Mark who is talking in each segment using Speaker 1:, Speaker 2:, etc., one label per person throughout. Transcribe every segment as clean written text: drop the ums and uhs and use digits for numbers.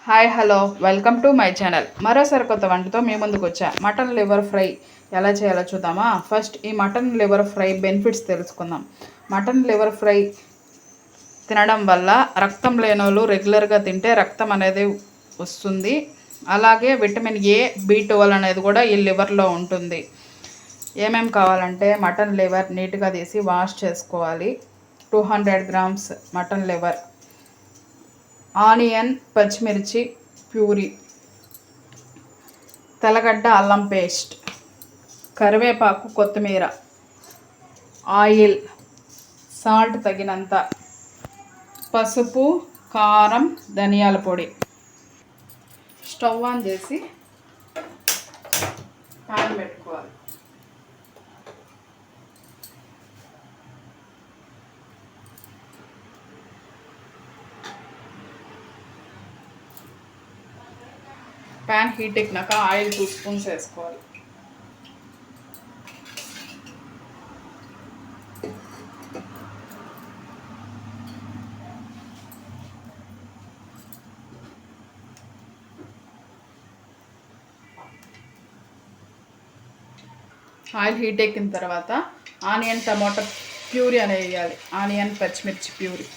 Speaker 1: Hi hello welcome to my channel. మరోసారి కొత్త వంటతో మీ ముందుకు వచ్చా. మటన్ లివర్ ఫ్రై ఎలా చేయాలో చూద్దామా. ఫస్ట్ ఈ మటన్ లివర్ ఫ్రై బెనిఫిట్స్ తెలుసుకుందాం. మటన్ లివర్ ఫ్రై తినడం వల్ల రక్తం లేనోళ్ళు రెగ్యులర్గా తింటే రక్తం అనేది వస్తుంది. అలాగే విటమిన్ ఏ బి12 అనేది కూడా ఈ లివర్లో ఉంటుంది. ఏమేమి కావాలంటే మటన్ లివర్ నీట్గా తీసి వాష్ చేసుకోవాలి. 200 గ్రామ్స్ మటన్ లివర్, ఆనియన్ పచ్చిమిర్చి ప్యూరీ, తెల్లగడ్డ అల్లం పేస్ట్, కరివేపాకు కొత్తిమీర, ఆయిల్, సాల్ట్ తగినంత, పసుపు, కారం, ధనియాల పొడి. స్టవ్ ఆన్ చేసి ప్యాన్ పెట్టుకోవాలి. ప్యాన్ హీట్ ఎక్కినాక ఆయిల్ 2 స్పూన్స్ వేసుకోవాలి. ఆయిల్ హీట్ ఎక్కిన తర్వాత ఆనియన్ టమాటా ప్యూరీ అనేది వేయాలి. ఆనియన్ పచ్చిమిర్చి ప్యూరీ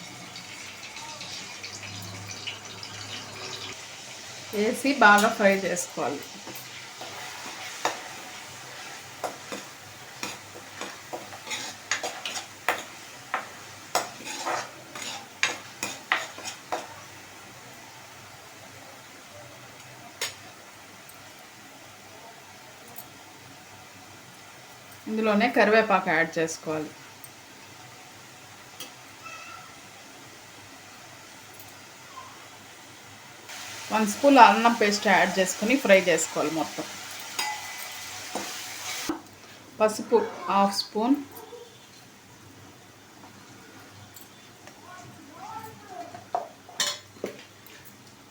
Speaker 1: వేసి బాగా ఫ్రై చేసుకోవాలి. ఇందులోనే కరివేపాకు యాడ్ చేసుకోవాలి. వన్ స్పూన్ అల్లం పేస్ట్ యాడ్ చేసుకుని ఫ్రై చేసుకోవాలి మొత్తం. పసుపు 1/2 స్పూన్,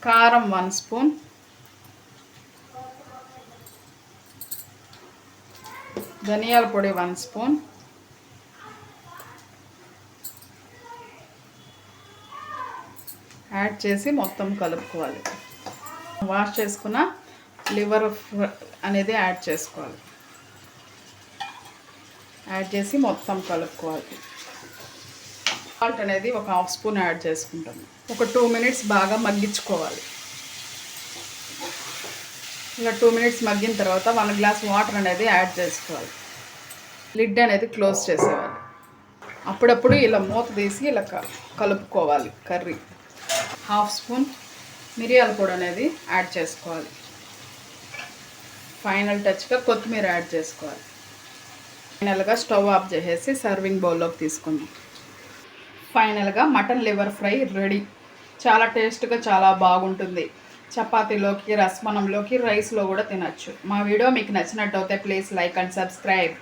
Speaker 1: కారం 1 స్పూన్, ధనియాల పొడి 1 స్పూన్, యాడ్ చేసి మొత్తం కలుపుకోవాలి. వాష్ చేసుకున్న లివర్ అనేది యాడ్ చేసుకోవాలి. యాడ్ చేసి మొత్తం కలుపుకోవాలి. సాల్ట్ అనేది ఒక 1/2 స్పూన్ యాడ్ చేసుకుంటాము. ఒక 2 మినిట్స్ బాగా మగ్గించుకోవాలి. ఇలా 2 మినిట్స్ మగ్గిన తర్వాత 1 గ్లాస్ వాటర్ అనేది యాడ్ చేసుకోవాలి. లిడ్ అనేది క్లోజ్ చేసేవాలి. అప్పుడప్పుడు ఇలా మూత తీసి ఇలా కలుపుకోవాలి. కర్రీ 1/2 స్పూన్ మిరియాల పొడి అనేది యాడ్ చేసుకోవాలి. ఫైనల్ టచ్గా కొత్తిమీర యాడ్ చేసుకోవాలి. ఫైనల్గా స్టవ్ ఆఫ్ చేసేసి సర్వింగ్ బౌల్లోకి తీసుకుందాం. ఫైనల్గా మటన్ లివర్ ఫ్రై రెడీ. చాలా టేస్ట్గా చాలా బాగుంటుంది. చపాతీలోకి, రసమన్నంలోకి, రైస్లో కూడా తినచ్చు. మా వీడియో మీకు నచ్చినట్టయితే ప్లీజ్ లైక్ అండ్ సబ్స్క్రైబ్.